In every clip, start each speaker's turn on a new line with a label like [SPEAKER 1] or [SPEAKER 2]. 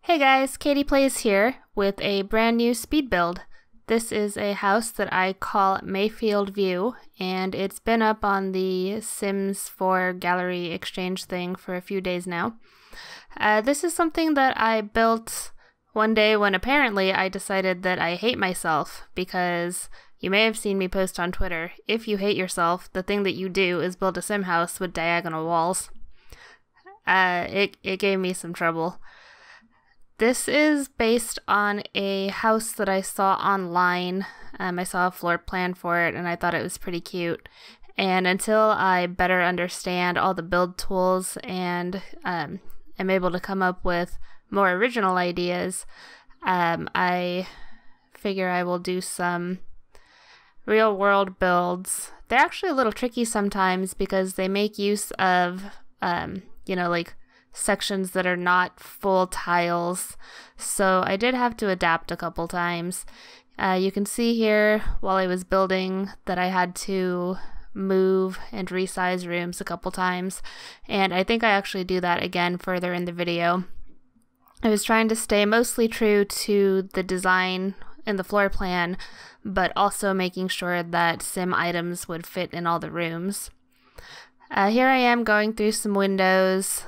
[SPEAKER 1] Hey guys, Katie Plays here with a brand new speed build. This is a house that I call Mayfield View, and it's been up on the Sims 4 gallery exchange thing for a few days now. This is something that I built one day when apparently I decided that I hate myself, because you may have seen me post on Twitter, if you hate yourself, the thing that you do is build a sim house with diagonal walls. It gave me some trouble. This is based on a house that I saw online. I saw a floor plan for it and I thought it was pretty cute. And until I better understand all the build tools and am able to come up with more original ideas, I figure I will do some real world builds. They're actually a little tricky sometimes because they make use of, like sections that are not full tiles, so I did have to adapt a couple times. You can see here while I was building that I had to move and resize rooms a couple times, and I think I actually do that again further in the video. I was trying to stay mostly true to the design in the floor plan, but also making sure that sim items would fit in all the rooms. Here I am going through some windows.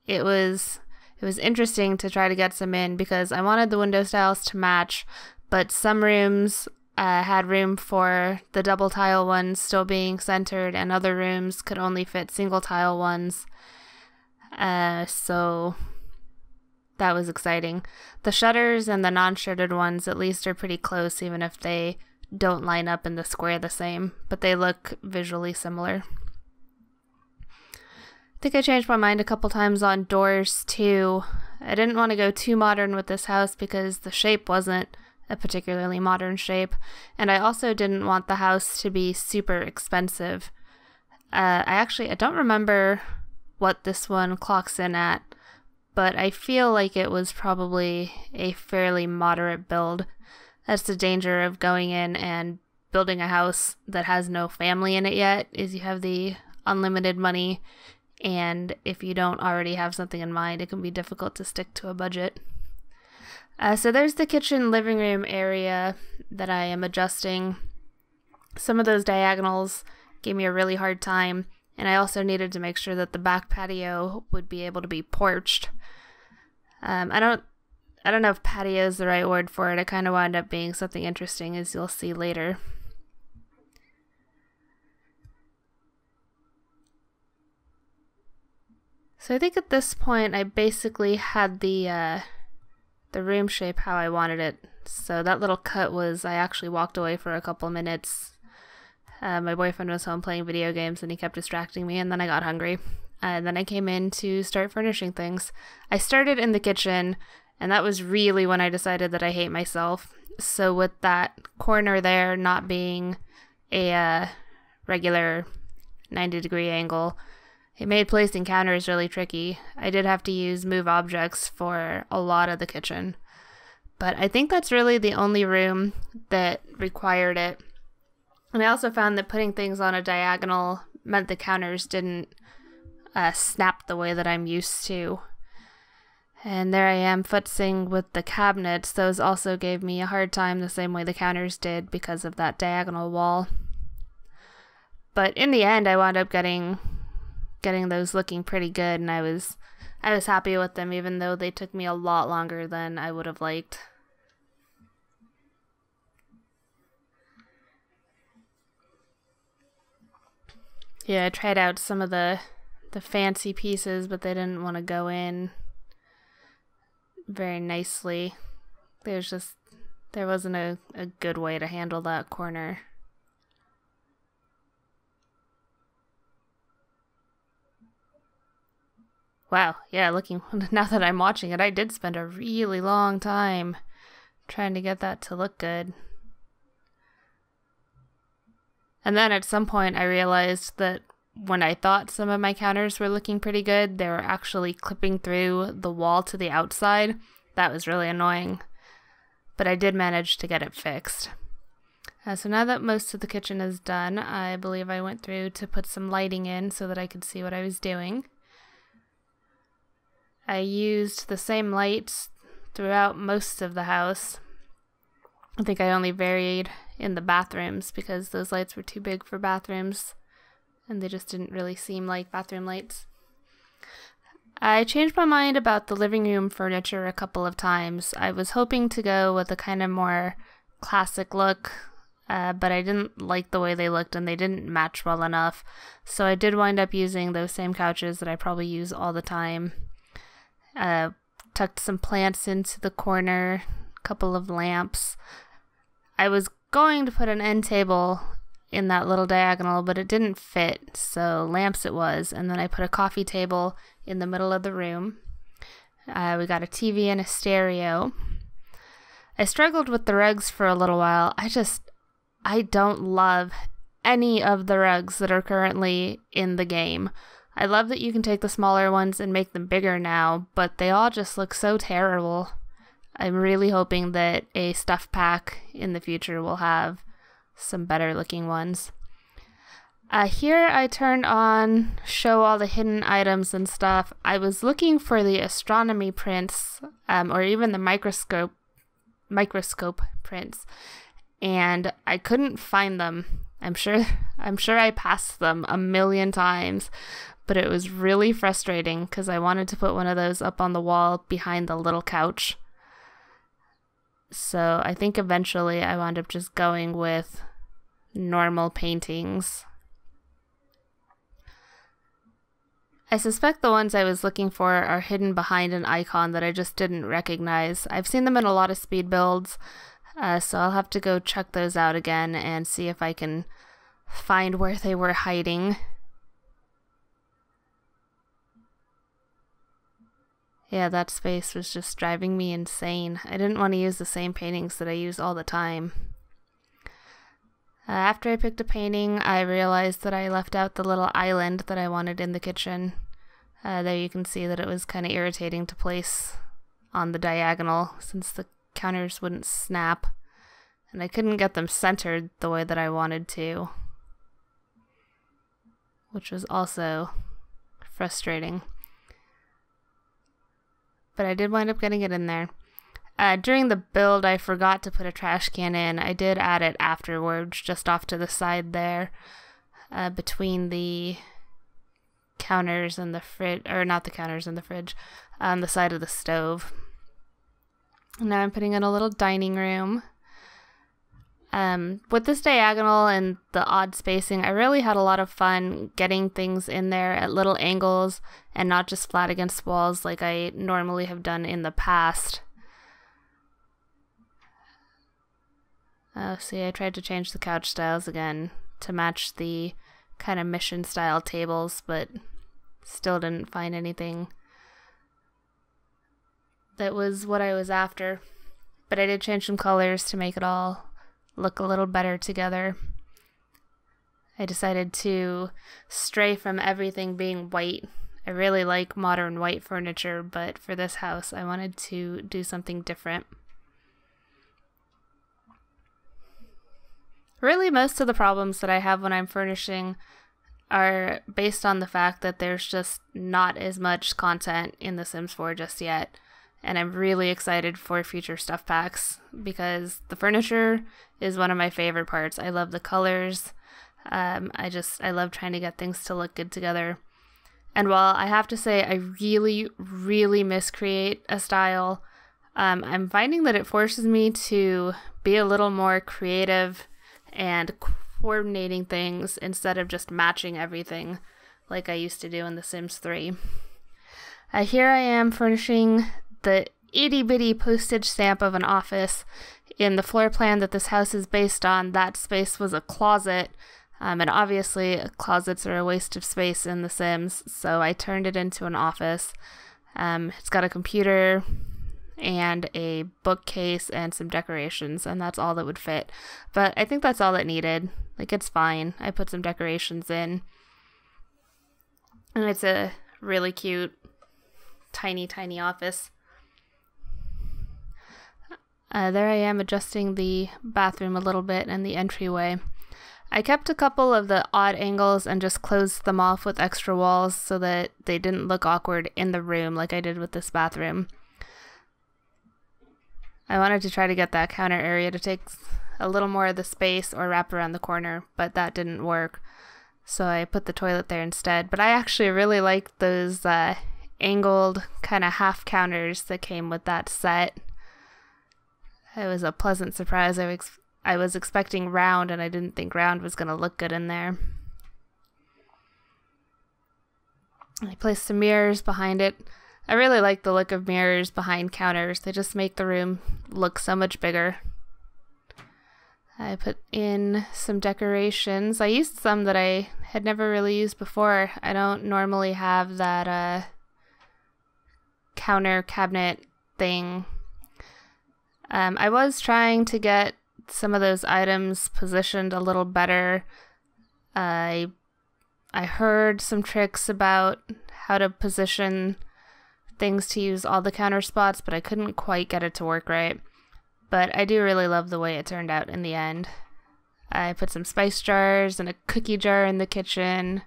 [SPEAKER 1] It was interesting to try to get some in because I wanted the window styles to match, but some rooms had room for the double tile ones still being centered, and other rooms could only fit single tile ones. So that was exciting. The shutters and the non-shuttered ones at least are pretty close, even if they don't line up in the square the same, but they look visually similar. I think I changed my mind a couple times on doors too. I didn't want to go too modern with this house because the shape wasn't a particularly modern shape, and I also didn't want the house to be super expensive. I don't remember what this one clocks in at, but I feel like it was probably a fairly moderate build. That's the danger of going in and building a house that has no family in it yet, is you have the unlimited money, and if you don't already have something in mind, it can be difficult to stick to a budget. So there's the kitchen living room area that I am adjusting. Some of those diagonals gave me a really hard time, and I also needed to make sure that the back patio would be able to be porched. I don't know if patio is the right word for it. It kind of wound up being something interesting, as you'll see later. So I think at this point I basically had the room shape how I wanted it. So that little cut was, I actually walked away for a couple minutes. My boyfriend was home playing video games and he kept distracting me, and then I got hungry. And then I came in to start furnishing things. I started in the kitchen, and that was really when I decided that I hate myself. So with that corner there not being a regular 90-degree angle, it made placing counters really tricky. I did have to use move objects for a lot of the kitchen, but I think that's really the only room that required it. And I also found that putting things on a diagonal meant the counters didn't snap the way that I'm used to. And there I am futzing with the cabinets. Those also gave me a hard time the same way the counters did because of that diagonal wall. But in the end, I wound up getting those looking pretty good, and I was happy with them, even though they took me a lot longer than I would have liked. Yeah, I tried out some of the fancy pieces, but they didn't want to go in very nicely. There wasn't a good way to handle that corner. Wow, yeah, now that I'm watching it, I did spend a really long time trying to get that to look good. And then at some point I realized that when I thought some of my counters were looking pretty good, they were actually clipping through the wall to the outside. That was really annoying, but I did manage to get it fixed. So now that most of the kitchen is done, I believe I went through to put some lighting in so that I could see what I was doing. I used the same lights throughout most of the house. I think I only varied in the bathrooms because those lights were too big for bathrooms and they just didn't really seem like bathroom lights. I changed my mind about the living room furniture a couple of times. I was hoping to go with a kind of more classic look, but I didn't like the way they looked and they didn't match well enough. So I did wind up using those same couches that I probably use all the time. Tucked some plants into the corner, a couple of lamps. I was going to put an end table in that little diagonal, but it didn't fit, so lamps it was. And then I put a coffee table in the middle of the room. We got a TV and a stereo. I struggled with the rugs for a little while. I don't love any of the rugs that are currently in the game. I love that you can take the smaller ones and make them bigger now, but they all just look so terrible. I'm really hoping that a stuff pack in the future will have some better looking ones. Here I turned on show all the hidden items and stuff. I was looking for the astronomy prints, or even the microscope prints, and I couldn't find them. I'm sure I passed them a million times, but it was really frustrating because I wanted to put one of those up on the wall behind the little couch. So I think eventually I wound up just going with normal paintings. I suspect the ones I was looking for are hidden behind an icon that I just didn't recognize. I've seen them in a lot of speed builds, so I'll have to go check those out again and see if I can find where they were hiding. Yeah, that space was just driving me insane. I didn't want to use the same paintings that I use all the time. After I picked a painting, I realized that I left out the little island that I wanted in the kitchen. There you can see that it was kind of irritating to place on the diagonal since the counters wouldn't snap, and I couldn't get them centered the way that I wanted to, which was also frustrating. But I did wind up getting it in there. During the build, I forgot to put a trash can in. I did add it afterwards, just off to the side there, between the counters and the fridge, or not the counters and the fridge, the side of the stove. Now I'm putting in a little dining room. With this diagonal and the odd spacing, I really had a lot of fun getting things in there at little angles and not just flat against walls like I normally have done in the past. See, I tried to change the couch styles again to match the kind of mission style tables, but still didn't find anything that was what I was after. But I did change some colors to make it all look a little better together. I decided to stray from everything being white. I really like modern white furniture, but for this house I wanted to do something different. Really, most of the problems that I have when I'm furnishing are based on the fact that there's just not as much content in The Sims 4 just yet. And I'm really excited for future stuff packs because the furniture is one of my favorite parts. I love the colors. I love trying to get things to look good together. And while I have to say I really, really miscreate a style, I'm finding that it forces me to be a little more creative and coordinating things instead of just matching everything like I used to do in The Sims 3. Here I am furnishing the itty-bitty postage stamp of an office. In the floor plan that this house is based on, that space was a closet, and obviously closets are a waste of space in The Sims, so I turned it into an office. It's got a computer and a bookcase and some decorations, and that's all that would fit. But I think that's all it needed. Like, it's fine. I put some decorations in, and it's a really cute, tiny, tiny office. There I am adjusting the bathroom a little bit and the entryway. I kept a couple of the odd angles and just closed them off with extra walls so that they didn't look awkward in the room like I did with this bathroom. I wanted to try to get that counter area to take a little more of the space or wrap around the corner, but that didn't work. So I put the toilet there instead. But I actually really liked those angled kind of half counters that came with that set. It was a pleasant surprise. I was expecting round, and I didn't think round was going to look good in there. I placed some mirrors behind it. I really like the look of mirrors behind counters. They just make the room look so much bigger. I put in some decorations. I used some that I had never really used before. I don't normally have that counter cabinet thing. I was trying to get some of those items positioned a little better. I heard some tricks about how to position things to use all the counter spots, but I couldn't quite get it to work right. But I do really love the way it turned out in the end. I put some spice jars and a cookie jar in the kitchen.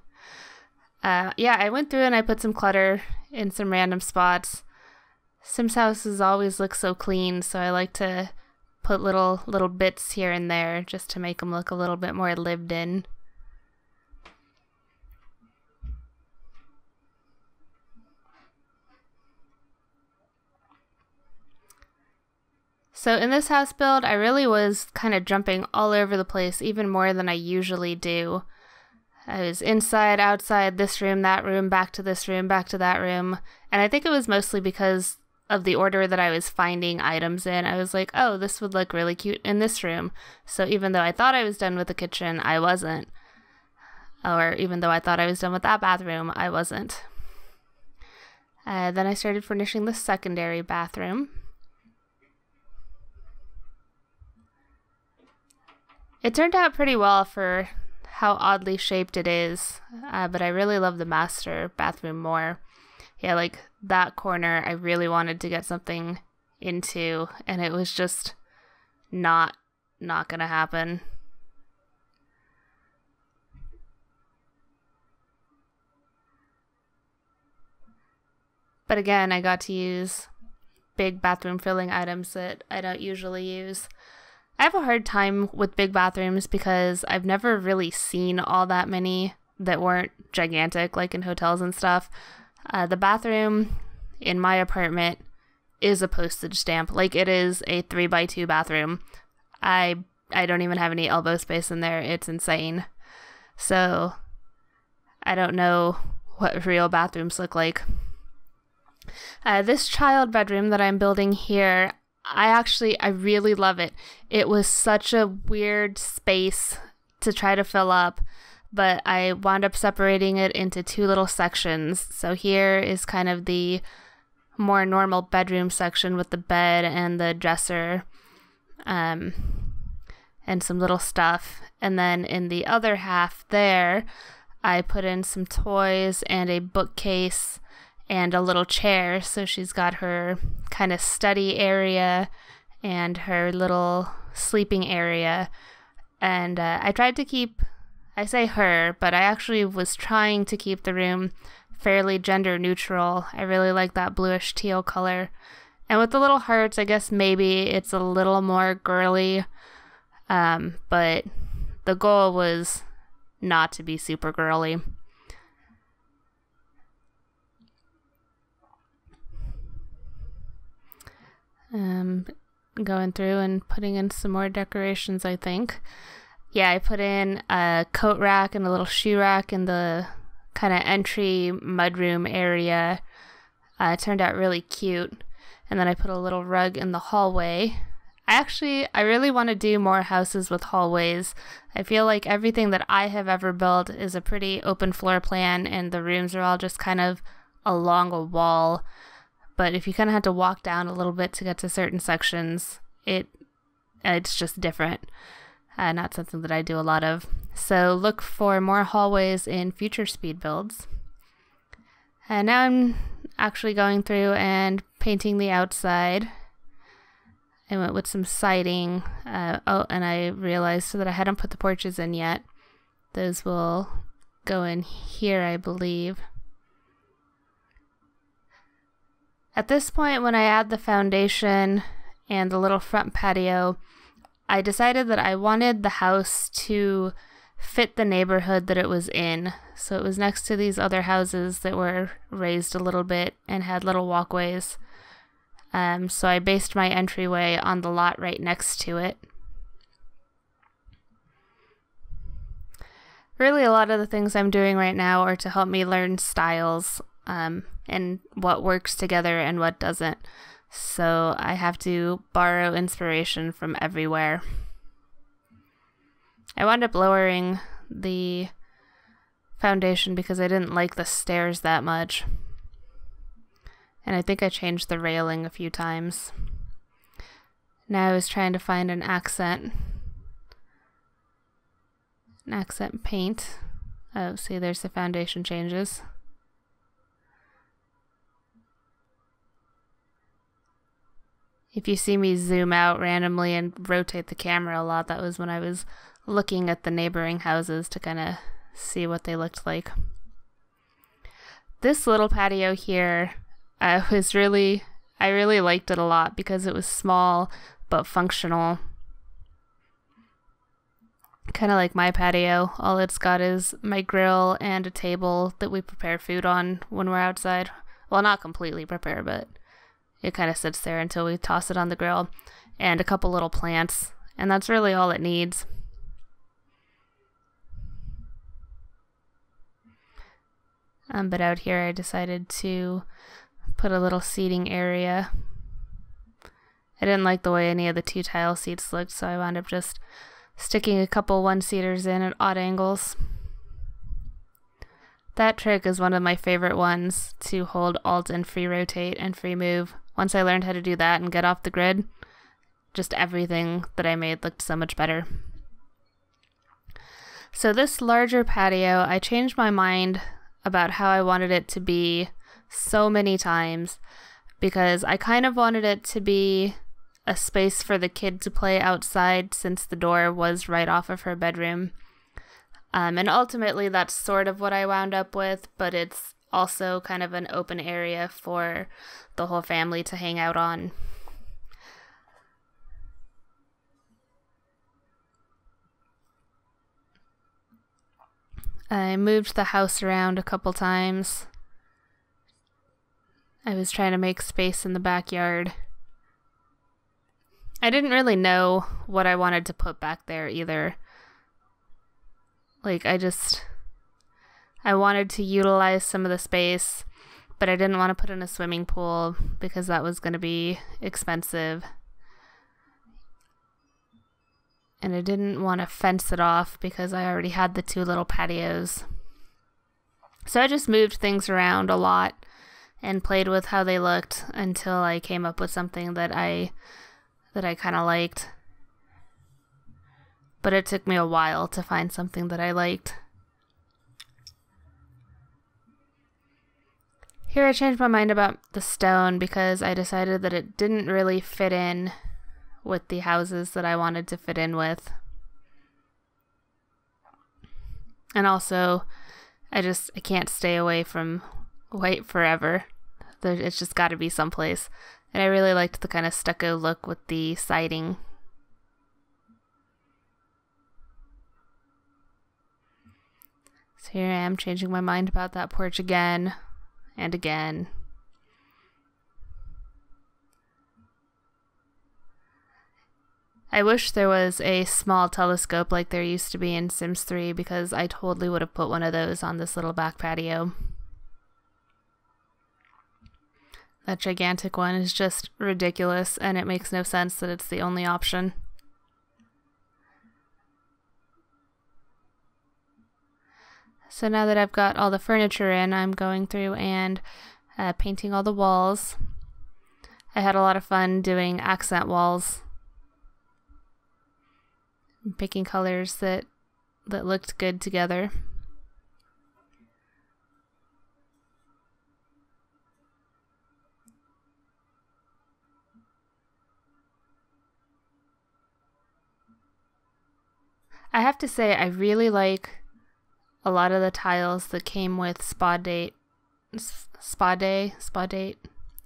[SPEAKER 1] Yeah, I went through and I put some clutter in some random spots. Sims houses always look so clean, so I like to put little bits here and there just to make them look a little bit more lived in. So in this house build, I really was kind of jumping all over the place, even more than I usually do. I was inside, outside, this room, that room, back to this room, back to that room. And I think it was mostly because of the order that I was finding items in. I was like, oh, this would look really cute in this room. So even though I thought I was done with the kitchen, I wasn't. Or even though I thought I was done with that bathroom, I wasn't. Then I started furnishing the secondary bathroom. It turned out pretty well for how oddly shaped it is, but I really love the master bathroom more. Yeah, like that corner I really wanted to get something into, and it was just not gonna happen. But again, I got to use big bathroom filling items that I don't usually use. I have a hard time with big bathrooms because I've never really seen all that many that weren't gigantic, like in hotels and stuff. The bathroom in my apartment is a postage stamp. Like, it is a 3x2 bathroom. I don't even have any elbow space in there. It's insane. So I don't know what real bathrooms look like. This child bedroom that I'm building here, I really love it. It was such a weird space to try to fill up, but I wound up separating it into two little sections. So here is kind of the more normal bedroom section with the bed and the dresser, and some little stuff. And then in the other half there, I put in some toys and a bookcase and a little chair. So she's got her kind of study area and her little sleeping area. And I tried to keep, I say her, but I actually was trying to keep the room fairly gender neutral. I really like that bluish teal color. And with the little hearts, I guess maybe it's a little more girly. But the goal was not to be super girly. Going through and putting in some more decorations, I think. Yeah, I put in a coat rack and a little shoe rack in the kind of entry mudroom area. It turned out really cute. And then I put a little rug in the hallway. I really want to do more houses with hallways. I feel like everything that I have ever built is a pretty open floor plan, and the rooms are all just kind of along a wall. But if you kind of have to walk down a little bit to get to certain sections, it's just different. Not something that I do a lot of. So look for more hallways in future speed builds. And now I'm actually going through and painting the outside. I went with some siding. Oh, and I realized that I hadn't put the porches in yet. Those will go in here, I believe. At this point, when I add the foundation and the little front patio, I decided that I wanted the house to fit the neighborhood that it was in. So it was next to these other houses that were raised a little bit and had little walkways. So I based my entryway on the lot right next to it. Really, a lot of the things I'm doing right now are to help me learn styles and what works together and what doesn't. So I have to borrow inspiration from everywhere. I wound up lowering the foundation because I didn't like the stairs that much. And I think I changed the railing a few times. Now I was trying to find an accent paint. Oh, see, there's the foundation changes. If you see me zoom out randomly and rotate the camera a lot, that was when I was looking at the neighboring houses to kind of see what they looked like. This little patio here, I really liked it a lot because it was small but functional. Kind of like my patio. All it's got is my grill and a table that we prepare food on when we're outside. Well, not completely prepare, but it kind of sits there until we toss it on the grill. And a couple little plants. And that's really all it needs. But out here I decided to put a little seating area. I didn't like the way any of the 2-tile seats looked, so I wound up just sticking a couple 1-seaters in at odd angles. That trick is one of my favorite ones, to hold Alt and free rotate and free move. Once I learned how to do that and get off the grid, just everything that I made looked so much better. So this larger patio, I changed my mind about how I wanted it to be so many times, because I kind of wanted it to be a space for the kid to play outside since the door was right off of her bedroom. And ultimately that's sort of what I wound up with, but it's also kind of an open area for the whole family to hang out on. I moved the house around a couple times. I was trying to make space in the backyard. I didn't really know what I wanted to put back there either. Like, I wanted to utilize some of the space, but I didn't want to put in a swimming pool because that was going to be expensive. And I didn't want to fence it off because I already had the 2 little patios. So I just moved things around a lot and played with how they looked until I came up with something that I kind of liked. But it took me a while to find something that I liked. Here I changed my mind about the stone because I decided that it didn't really fit in with the houses that I wanted to fit in with. And also, I can't stay away from white forever. It's just got to be someplace. And I really liked the kind of stucco look with the siding. So here I am changing my mind about that porch again and again. I wish there was a small telescope like there used to be in Sims 3 because I totally would have put one of those on this little back patio. That gigantic one is just ridiculous, and it makes no sense that it's the only option. So now that I've got all the furniture in, I'm going through and painting all the walls. I had a lot of fun doing accent walls. Picking colors that looked good together. I have to say, I really like a lot of the tiles that came with Spa Day. I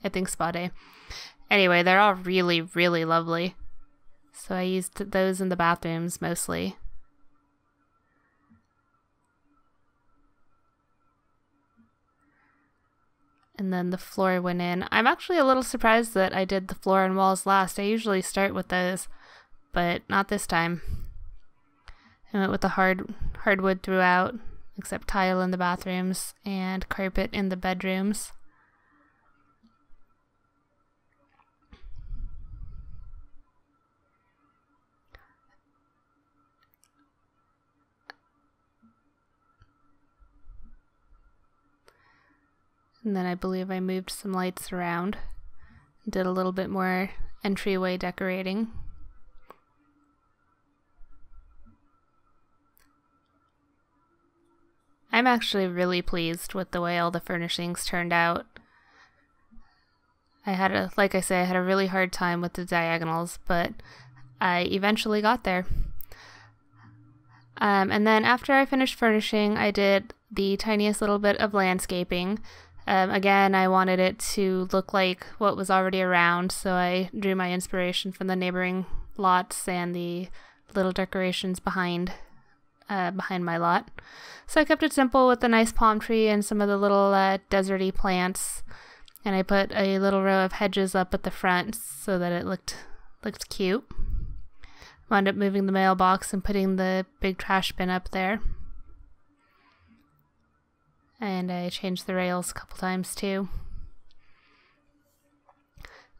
[SPEAKER 1] think Spa Day. Anyway, they're all really, really lovely. So I used those in the bathrooms mostly. And then the floor went in. I'm actually a little surprised that I did the floor and walls last. I usually start with those, but not this time. I went with the hardwood throughout, except tile in the bathrooms and carpet in the bedrooms. And then I believe I moved some lights around, did a little bit more entryway decorating. I'm actually really pleased with the way all the furnishings turned out. Like I say, I had a really hard time with the diagonals, but I eventually got there. And then after I finished furnishing, I did the tiniest little bit of landscaping. Again, I wanted it to look like what was already around, so I drew my inspiration from the neighboring lots and the little decorations behind my lot. So I kept it simple with a nice palm tree and some of the little deserty plants, and I put a little row of hedges up at the front so that it looked cute. Wound up moving the mailbox and putting the big trash bin up there. And I changed the rails a couple times too.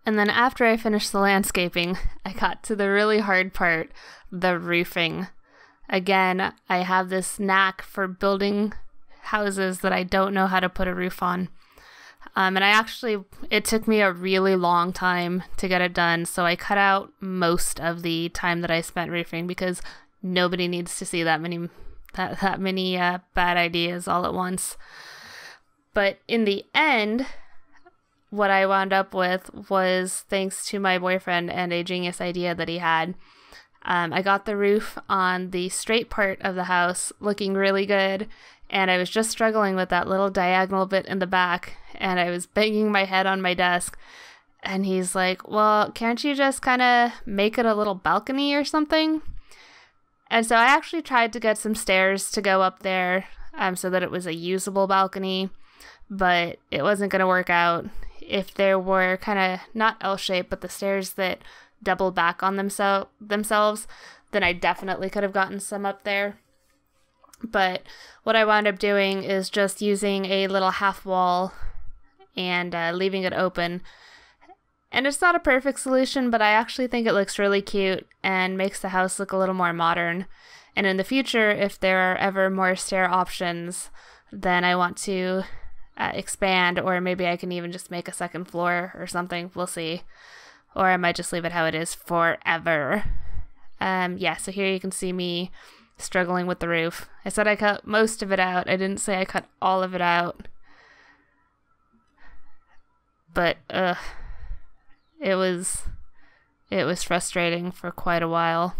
[SPEAKER 1] And then after I finished the landscaping, I got to the really hard part, the roofing. Again, I have this knack for building houses that I don't know how to put a roof on. And it took me a really long time to get it done, so I cut out most of the time that I spent roofing because nobody needs to see that many bad ideas all at once. But in the end, what I wound up with was thanks to my boyfriend and a genius idea that he had. I got the roof on the straight part of the house looking really good, and I was just struggling with that little diagonal bit in the back, and I was banging my head on my desk, and he's like, well, can't you just kind of make it a little balcony or something? And so I actually tried to get some stairs to go up there so that it was a usable balcony, but it wasn't going to work out. If there were kind of not L-shaped, but the stairs that double back on themselves, then I definitely could have gotten some up there. But what I wound up doing is just using a little half wall and leaving it open. And it's not a perfect solution, but I actually think it looks really cute and makes the house look a little more modern. And in the future, if there are ever more stair options, then I want to expand, or maybe I can even just make a second floor or something. We'll see. Or I might just leave it how it is forever. So here you can see me struggling with the roof. I said I cut most of it out. I didn't say I cut all of it out. But, it was frustrating for quite a while.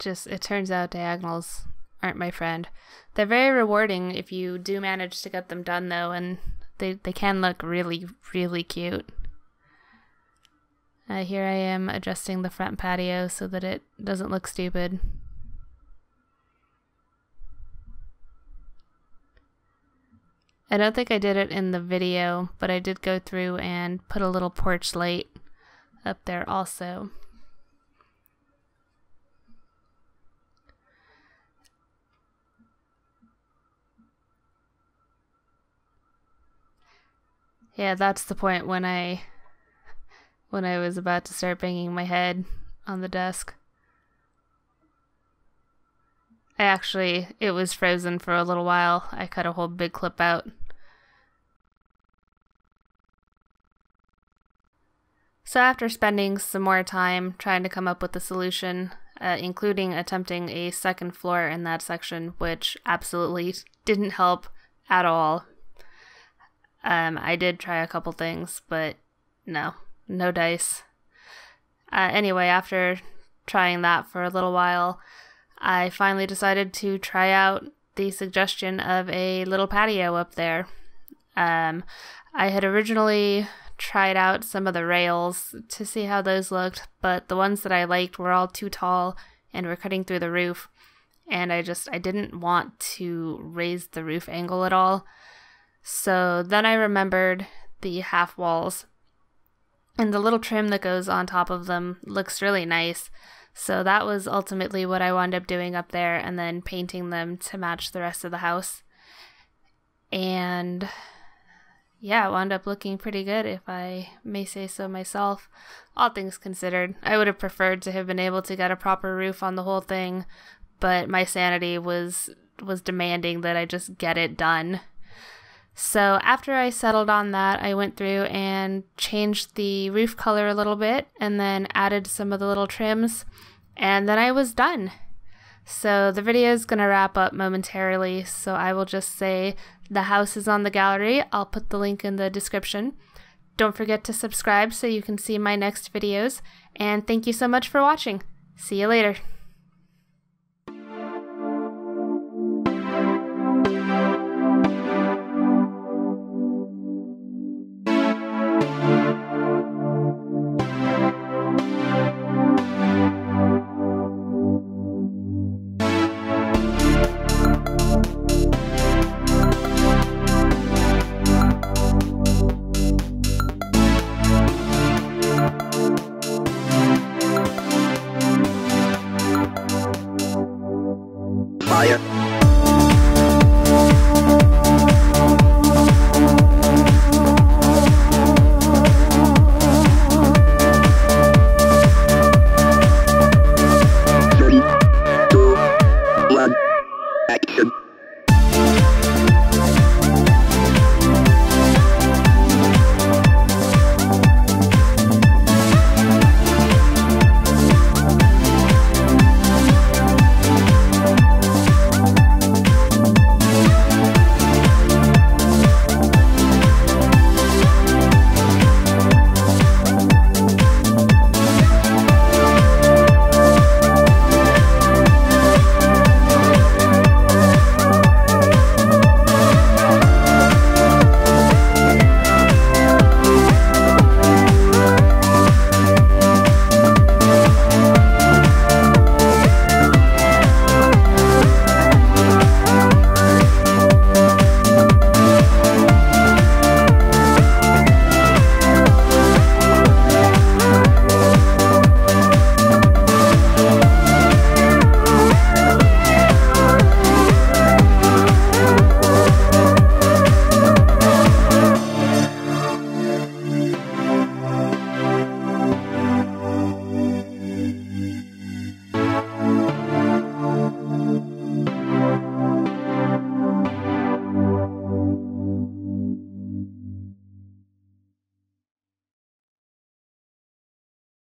[SPEAKER 1] It turns out diagonals aren't my friend. They're very rewarding if you do manage to get them done though, and they can look really, really cute. Here I am adjusting the front patio so that it doesn't look stupid. I don't think I did it in the video, but I did go through and put a little porch light up there also. Yeah, that's the point when I was about to start banging my head on the desk. It was frozen for a little while. I cut a whole big clip out. So after spending some more time trying to come up with a solution, including attempting a second floor in that section, which absolutely didn't help at all, I did try a couple things, but no dice. Anyway, after trying that for a little while, I finally decided to try out the suggestion of a little patio up there. I had originally tried out some of the rails to see how those looked, but the ones that I liked were all too tall and were cutting through the roof, and I didn't want to raise the roof angle at all. So then I remembered the half walls, and the little trim that goes on top of them looks really nice. So that was ultimately what I wound up doing up there, and then painting them to match the rest of the house. And yeah, it wound up looking pretty good, if I may say so myself. All things considered, I would have preferred to have been able to get a proper roof on the whole thing, but my sanity was demanding that I just get it done. So after I settled on that, I went through and changed the roof color a little bit and then added some of the little trims, and then I was done. So the video is going to wrap up momentarily, so I will just say the house is on the gallery. I'll put the link in the description. Don't forget to subscribe so you can see my next videos, and thank you so much for watching. See you later.
[SPEAKER 2] Fire.